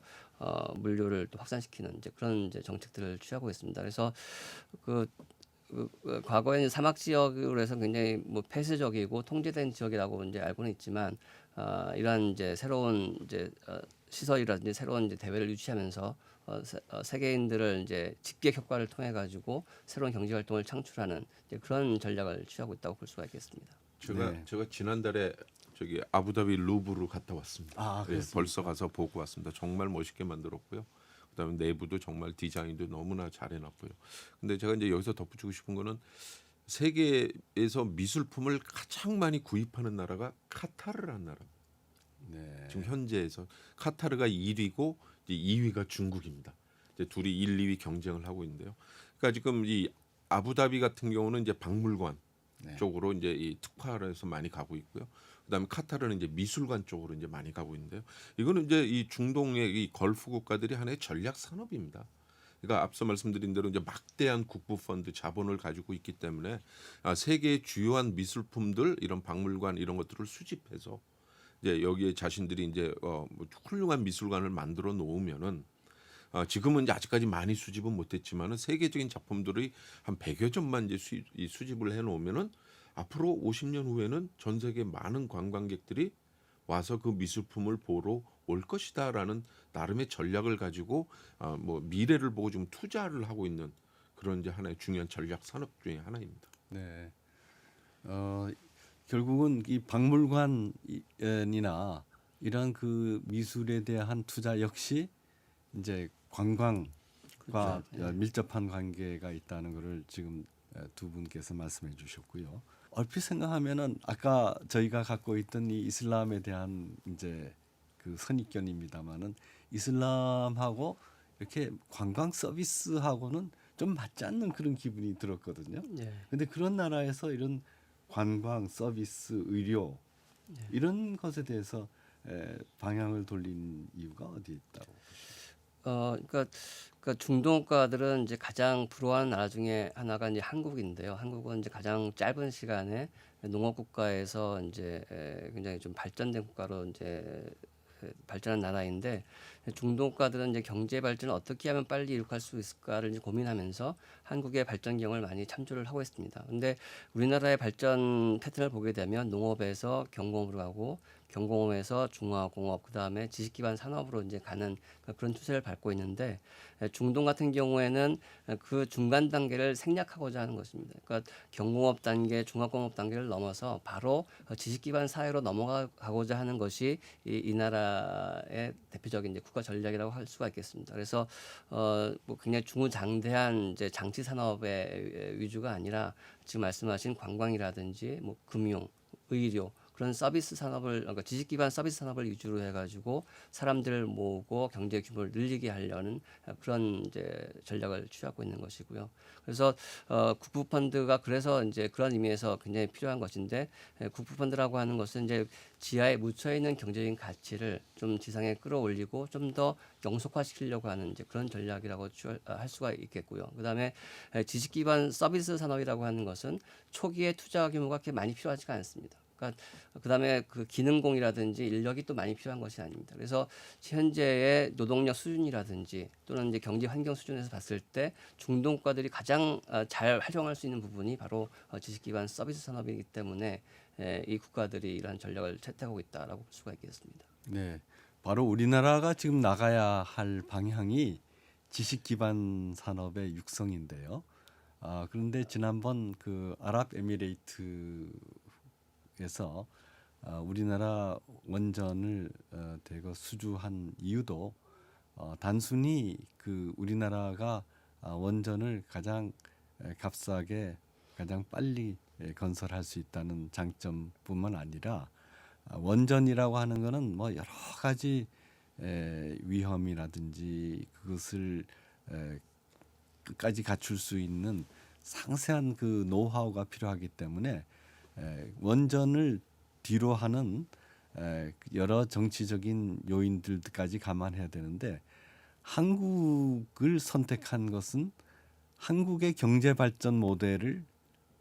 물류를 또 확산시키는 이제 그런 이제 정책들을 취하고 있습니다. 그래서 과거에는 사막 지역으로 해서 굉장히 뭐 폐쇄적이고 통제된 지역이라고 이제 알고는 있지만 이러한 이제 새로운 이제 시설이라든지 새로운 이제 대회를 유치하면서 세계인들을 이제 직객 효과를 통해 가지고 새로운 경제 활동을 창출하는 이제 그런 전략을 취하고 있다고 볼 수가 있겠습니다. 제가 지난달에 저기 아부다비 루브르 갔다 왔습니다. 아, 예, 벌써 가서 보고 왔습니다. 정말 멋있게 만들었고요. 그다음에 내부도 정말 디자인도 너무나 잘 해놨고요. 근데 제가 이제 여기서 덧붙이고 싶은 거는 세계에서 미술품을 가장 많이 구입하는 나라가 카타르라는 나라. 네. 지금 현재에서 카타르가 1위고 이제 2위가 중국입니다. 이제 둘이 1, 2위 경쟁을 하고 있는데요. 그러니까 지금 이 아부다비 같은 경우는 이제 박물관 쪽으로 이제 이 특화를 해서 많이 가고 있고요. 그다음에 카타르는 이제 미술관 쪽으로 이제 많이 가고 있는데요. 이거는 이제 이 중동의 이 걸프 국가들이 하나의 전략 산업입니다. 그러니까 앞서 말씀드린 대로 이제 막대한 국부 펀드 자본을 가지고 있기 때문에 세계의 주요한 미술품들 이런 박물관 이런 것들을 수집해서 이제 여기에 자신들이 이제 뭐 훌륭한 미술관을 만들어 놓으면은 지금은 이제 아직까지 많이 수집은 못했지만은 세계적인 작품들이 한 100여 점만 이제 수집을 해 놓으면은 앞으로 50년 후에는 전 세계 많은 관광객들이 와서 그 미술품을 보러 올 것이다라는 나름의 전략을 가지고 뭐 미래를 보고 좀 투자를 하고 있는 그런 이제 하나의 중요한 전략 산업 중에 하나입니다. 네. 결국은 이 박물관이나 이런 그 미술에 대한 투자 역시 이제 관광과 그렇죠. 밀접한 관계가 있다는 것을 지금 두 분께서 말씀해 주셨고요. 얼핏 생각하면은 아까 저희가 갖고 있던 이 이슬람에 대한 이제 그 선입견입니다만은 이슬람하고 이렇게 관광 서비스하고는 좀 맞지 않는 그런 기분이 들었거든요. 근데 그런 나라에서 이런 관광 서비스, 의료 이런 것에 대해서 방향을 돌린 이유가 어디 있다고? 그러니까 중동 국가들은 이제 가장 부러워하는 나라 중에 하나가 이제 한국인데요. 한국은 이제 가장 짧은 시간에 농업 국가에서 이제 굉장히 좀 발전된 국가로 이제 발전한 나라인데 중동 국가들은 이제 경제 발전을 어떻게 하면 빨리 이룩할 수 있을까를 이제 고민하면서 한국의 발전 경험을 많이 참조를 하고 있습니다. 근데 우리나라의 발전 패턴을 보게 되면 농업에서 경공업으로 가고 경공업에서 중화공업 그다음에 지식 기반 산업으로 이제 가는 그런 추세를 밟고 있는데 중동 같은 경우에는 그 중간 단계를 생략하고자 하는 것입니다. 그러니까 경공업 단계, 중화공업 단계를 넘어서 바로 지식 기반 사회로 넘어가고자 하는 것이 이 나라의 대표적인 이제 국가 전략이라고 할 수가 있겠습니다. 그래서 뭐 굉장히 중후장대한 이제 장치 산업의 위주가 아니라 지금 말씀하신 관광이라든지 뭐 금융, 의료 그런 서비스 산업을 그러니까 지식 기반 서비스 산업을 위주로 해가지고 사람들을 모으고 경제 규모를 늘리게 하려는 그런 이제 전략을 취하고 있는 것이고요. 그래서 국부 펀드가 그래서 이제 그런 의미에서 굉장히 필요한 것인데 국부 펀드라고 하는 것은 이제 지하에 묻혀 있는 경제적인 가치를 좀 지상에 끌어올리고 좀 더 영속화시키려고 하는 이제 그런 전략이라고 할 수가 있겠고요. 그다음에 지식 기반 서비스 산업이라고 하는 것은 초기에 투자 규모가 그렇게 많이 필요하지가 않습니다. 그러니까 그다음에 그 기능공이라든지 인력이 또 많이 필요한 것이 아닙니다. 그래서 현재의 노동력 수준이라든지 또는 이제 경제 환경 수준에서 봤을 때 중동 국가들이 가장 잘 활용할 수 있는 부분이 바로 지식 기반 서비스 산업이기 때문에 이 국가들이 이러한 전략을 채택하고 있다라고 볼 수가 있겠습니다. 네, 바로 우리나라가 지금 나가야 할 방향이 지식 기반 산업의 육성인데요. 그런데 지난번 그 아랍에미레이트에서 우리나라 원전을 대거 수주한 이유도 단순히 그 우리나라가 원전을 가장 값싸게 가장 빨리 건설할 수 있다는 장점뿐만 아니라 원전이라고 하는 거는 뭐 여러 가지 위험이라든지 그것을 끝까지 갖출 수 있는 상세한 그 노하우가 필요하기 때문에 원전을 뒤로 하는 여러 정치적인 요인들까지 감안해야 되는데 한국을 선택한 것은 한국의 경제 발전 모델을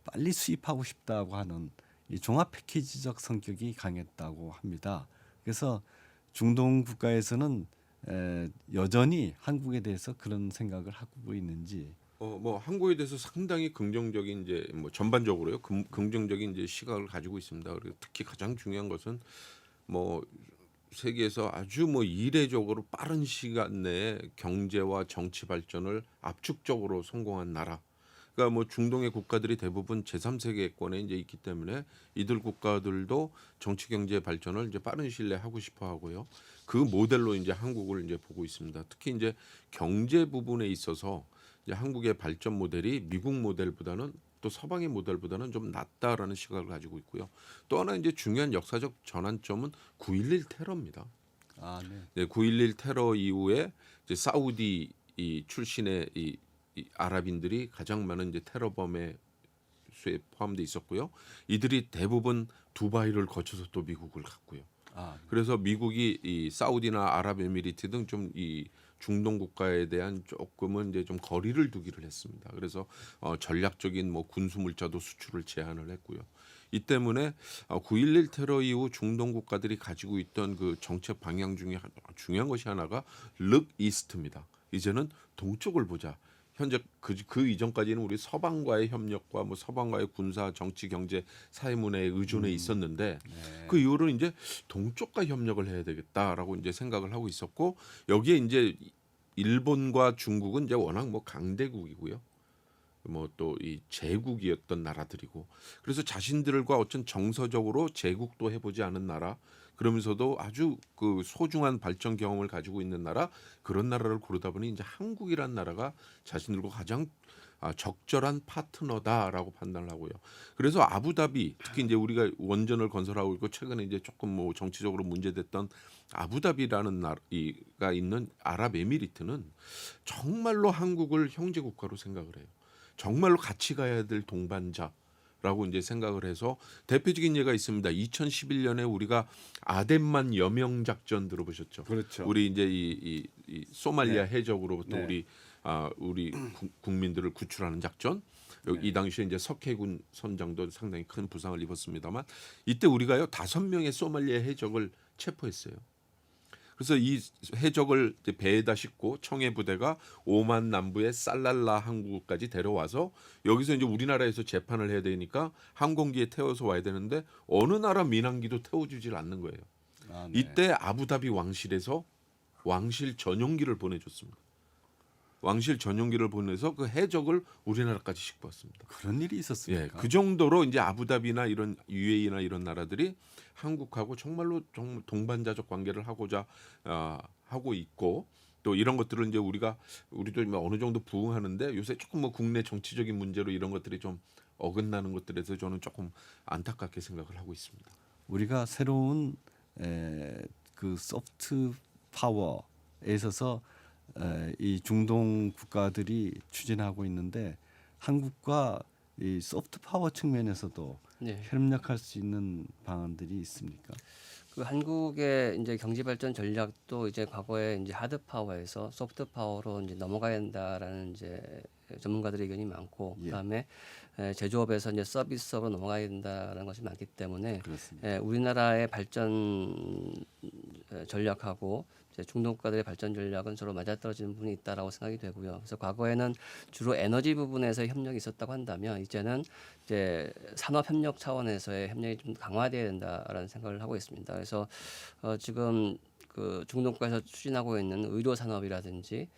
빨리 수입하고 싶다고 하는 이 종합 패키지적 성격이 강했다고 합니다. 그래서 중동 국가에서는 여전히 한국에 대해서 그런 생각을 하고 있는지. 뭐 한국에 대해서 상당히 긍정적인 이제 뭐 전반적으로요 긍정적인 이제 시각을 가지고 있습니다. 그리고 특히 가장 중요한 것은 뭐 세계에서 아주 뭐 이례적으로 빠른 시간 내에 경제와 정치 발전을 압축적으로 성공한 나라. 그러니까 뭐 중동의 국가들이 대부분 제3세계권에 이제 있기 때문에 이들 국가들도 정치 경제 발전을 이제 빠른 시일 내에 하고 싶어 하고요. 그 모델로 이제 한국을 이제 보고 있습니다. 특히 이제 경제 부분에 있어서 이제 한국의 발전 모델이 미국 모델보다는 또 서방의 모델보다는 좀 낫다라는 시각을 가지고 있고요. 또 하나 이제 중요한 역사적 전환점은 9.11 테러입니다. 네, 9.11 테러 이후에 이제 사우디 이 출신의 이 아랍인들이 가장 많은 이제 테러범의 수에 포함돼 있었고요. 이들이 대부분 두바이를 거쳐서 또 미국을 갔고요. 그래서 미국이 이 사우디나 아랍에미리트 등 좀 이 중동 국가에 대한 조금은 이제 좀 거리를 두기를 했습니다. 그래서 전략적인 뭐 군수 물자도 수출을 제한을 했고요. 이 때문에 9.11 테러 이후 중동 국가들이 가지고 있던 그 정책 방향 중에 중요한 것이 하나가 룩 이스트입니다. 이제는 동쪽을 보자. 현재 그 이전까지는 우리 서방과의 협력과 뭐 서방과의 군사, 정치, 경제, 사회문화에 의존해 있었는데 그 이후로는 이제 동쪽과 협력을 해야 되겠다라고 이제 생각을 하고 있었고 여기에 이제 일본과 중국은 이제 워낙 뭐 강대국이고요. 뭐 또 이 제국이었던 나라들이고 그래서 자신들과 어떤 정서적으로 제국도 해보지 않은 나라 그러면서도 아주 그 소중한 발전 경험을 가지고 있는 나라 그런 나라를 고르다 보니 이제 한국이란 나라가 자신들과 가장 적절한 파트너다라고 판단을 하고요. 그래서 아부다비 특히 이제 우리가 원전을 건설하고 있고 최근에 이제 조금 뭐 정치적으로 문제됐던 아부다비라는 나라가 있는 아랍에미리트는 정말로 한국을 형제 국가로 생각을 해요. 정말로 같이 가야 될 동반자. 라고 이제 생각을 해서 대표적인 예가 있습니다. 2011년에 우리가 아덴만 여명 작전 들어보셨죠? 그렇죠. 우리 이제 이 소말리아 해적으로부터 네. 우리 국민들을 구출하는 작전. 이 당시에 이제 석해군 선장도 상당히 큰 부상을 입었습니다만 이때 우리가요 5명의 소말리아 해적을 체포했어요. 그래서 이 해적을 이제 배에다 싣고 청해 부대가 오만 남부의 살랄라 항구까지 데려와서 여기서 이제 우리나라에서 재판을 해야 되니까 항공기에 태워서 와야 되는데 어느 나라 민항기도 태워주질 않는 거예요. 아, 네. 이때 아부다비 왕실에서 왕실 전용기를 보내줬습니다. 왕실 전용기를 보내서 그 해적을 우리나라까지 싣고 왔습니다. 그런 일이 예, 있었습니까? 그 정도로 이제 아부다비나 이런 UAE나 이런 나라들이 한국하고 정말로 동반자적 관계를 하고자 하고 있고 또 이런 것들을 이제 우리도 뭐 어느 정도 부응하는데 요새 조금 뭐 국내 정치적인 문제로 이런 것들이 좀 어긋나는 것들에서 저는 조금 안타깝게 생각을 하고 있습니다. 우리가 새로운 그 소프트 파워에 있어서 이 중동 국가들이 추진하고 있는데 한국과 이 소프트 파워 측면에서도 네. 협력할 수 있는 방안들이 있습니까? 그 한국의 이제 경제 발전 전략도 이제 과거에 이제 하드 파워에서 소프트 파워로 이제 넘어가야 된다라는 이제 전문가들의 의견이 많고 예. 그다음에 제조업에서 이제 서비스업으로 넘어가야 된다라는 것이 많기 때문에 그렇습니다. 우리나라의 발전 전략하고 이제 중동 국가들의 발전 전략은 서로 맞아떨어지는 부분이 있다라고 생각이 되고요. 그래서 과거에는 주로 에너지 부분에서 협력이 있었다고 한다면 이제는 이제 산업 협력 차원에서의 협력이 좀 강화돼야 된다라는 생각을 하고 있습니다. 그래서 지금 그 중동 국가에서 추진하고 있는 의료 산업이라든지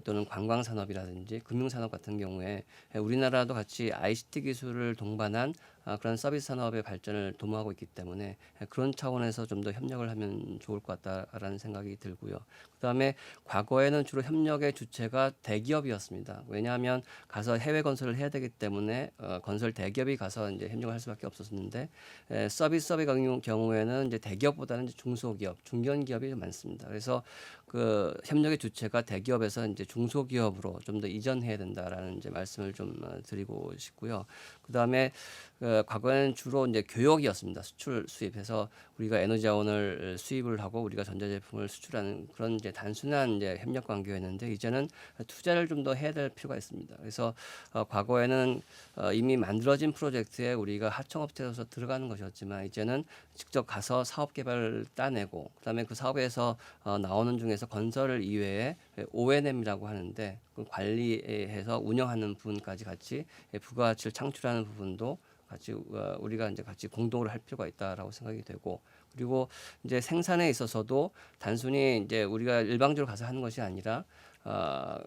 또는 관광 산업이라든지 금융 산업 같은 경우에 우리나라도 같이 ICT 기술을 동반한 그런 서비스 산업의 발전을 도모하고 있기 때문에 그런 차원에서 좀 더 협력을 하면 좋을 것 같다라는 생각이 들고요. 그다음에 과거에는 주로 협력의 주체가 대기업이었습니다. 왜냐하면 가서 해외 건설을 해야 되기 때문에 건설 대기업이 가서 이제 협력을 할 수밖에 없었는데 서비스업의 경우에는 이제 대기업보다는 이제 중소기업, 중견기업이 많습니다. 그래서 그 협력의 주체가 대기업에서 이제 중소기업으로 좀 더 이전해야 된다라는 이제 말씀을 좀 드리고 싶고요. 그다음에 과거에는 주로 이제 교역이었습니다. 수출 수입해서 우리가 에너지 자원을 수입을 하고 우리가 전자제품을 수출하는 그런 이제 단순한 이제 협력 관계였는데 이제는 투자를 좀 더 해야 될 필요가 있습니다. 그래서 과거에는 이미 만들어진 프로젝트에 우리가 하청업체로서 들어가는 것이었지만 이제는 직접 가서 사업 개발을 따내고 그다음에 그 사업에서 나오는 중에서 건설 이외에 O&M이라고 하는데 그 관리해서 운영하는 부분까지 같이 부가가치를 창출하는 부분도 같이 우리가 이제 같이 공동으로 할 필요가 있다라고 생각이 되고 그리고 이제 생산에 있어서도 단순히 이제 우리가 일방적으로 가서 하는 것이 아니라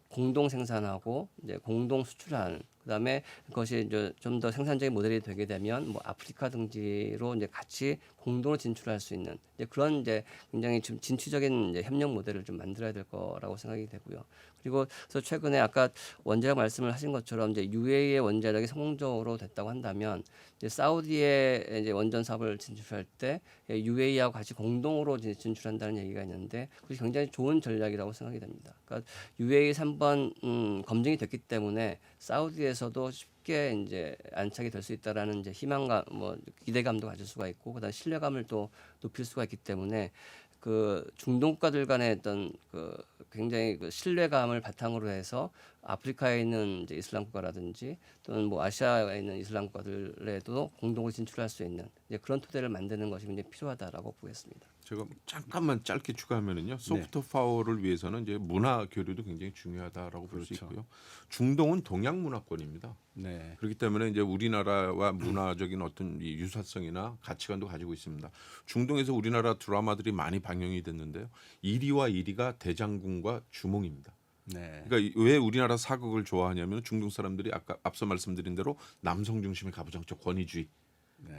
공동 생산하고 이제 공동 수출하는 그다음에 그것이 이제 좀 더 생산적인 모델이 되게 되면 뭐 아프리카 등지로 이제 같이 공동으로 진출할 수 있는 이제 그런 이제 굉장히 좀 진취적인 이제 협력 모델을 좀 만들어야 될 거라고 생각이 되고요. 그리고 그래서 최근에 아까 원자력 말씀을 하신 것처럼 이제 UAE의 원자력이 성공적으로 됐다고 한다면 이제 사우디의 이제 원전 사업을 진출할 때 UAE하고 같이 공동으로 진출한다는 얘기가 있는데 그것이 굉장히 좋은 전략이라고 생각이 됩니다. 그러니까 UAE 3번 검증이 됐기 때문에 사우디에서도 쉽게 이제 안착이 될 수 있다라는 이제 희망감, 뭐 기대감도 가질 수가 있고, 그다음 신뢰감을 또 높일 수가 있기 때문에 그 중동 국가들 간의 어떤 그 굉장히 그 신뢰감을 바탕으로 해서 아프리카에 있는 이제 이슬람 국가라든지 또는 뭐 아시아에 있는 이슬람 국가들에도 공동으로 진출할 수 있는 이제 그런 토대를 만드는 것이 굉장히 필요하다라고 보겠습니다. 제가 잠깐만 짧게 추가하면은요. 소프트 파워를 위해서는 이제 문화 교류도 굉장히 중요하다라고 볼 수 그렇죠. 있고요. 중동은 동양 문화권입니다. 네. 그렇기 때문에 이제 우리나라와 문화적인 어떤 이 유사성이나 가치관도 가지고 있습니다. 중동에서 우리나라 드라마들이 많이 방영이 됐는데요. 1위와 1위가 대장군과 주몽입니다. 네. 그러니까 왜 우리나라 사극을 좋아하냐면 중동 사람들이 아까 앞서 말씀드린 대로 남성 중심의 가부장적 권위주의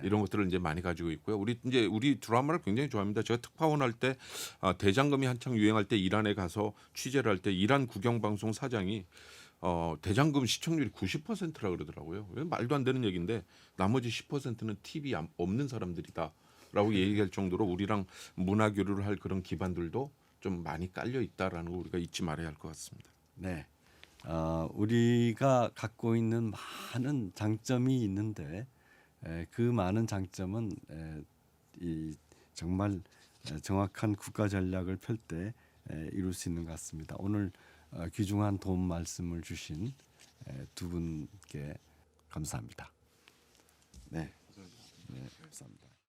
이런 것들을 이제 많이 가지고 있고요. 우리 드라마를 굉장히 좋아합니다. 제가 특파원 할 때 대장금이 한창 유행할 때 이란에 가서 취재를 할 때 이란 국영방송 사장이 대장금 시청률이 90%라 그러더라고요. 말도 안 되는 얘기인데 나머지 10%는 TV 없는 사람들이다라고 얘기할 정도로 우리랑 문화 교류를 할 그런 기반들도 좀 많이 깔려 있다라는 거 우리가 잊지 말아야 할 것 같습니다. 네. 우리가 갖고 있는 많은 장점이 있는데 그 많은 장점은 이 정말 정확한 국가 전략을 펼 때 이룰 수 있는 것 같습니다. 오늘 귀중한 도움 말씀을 주신 두 분께 감사합니다. 네, 감사합니다.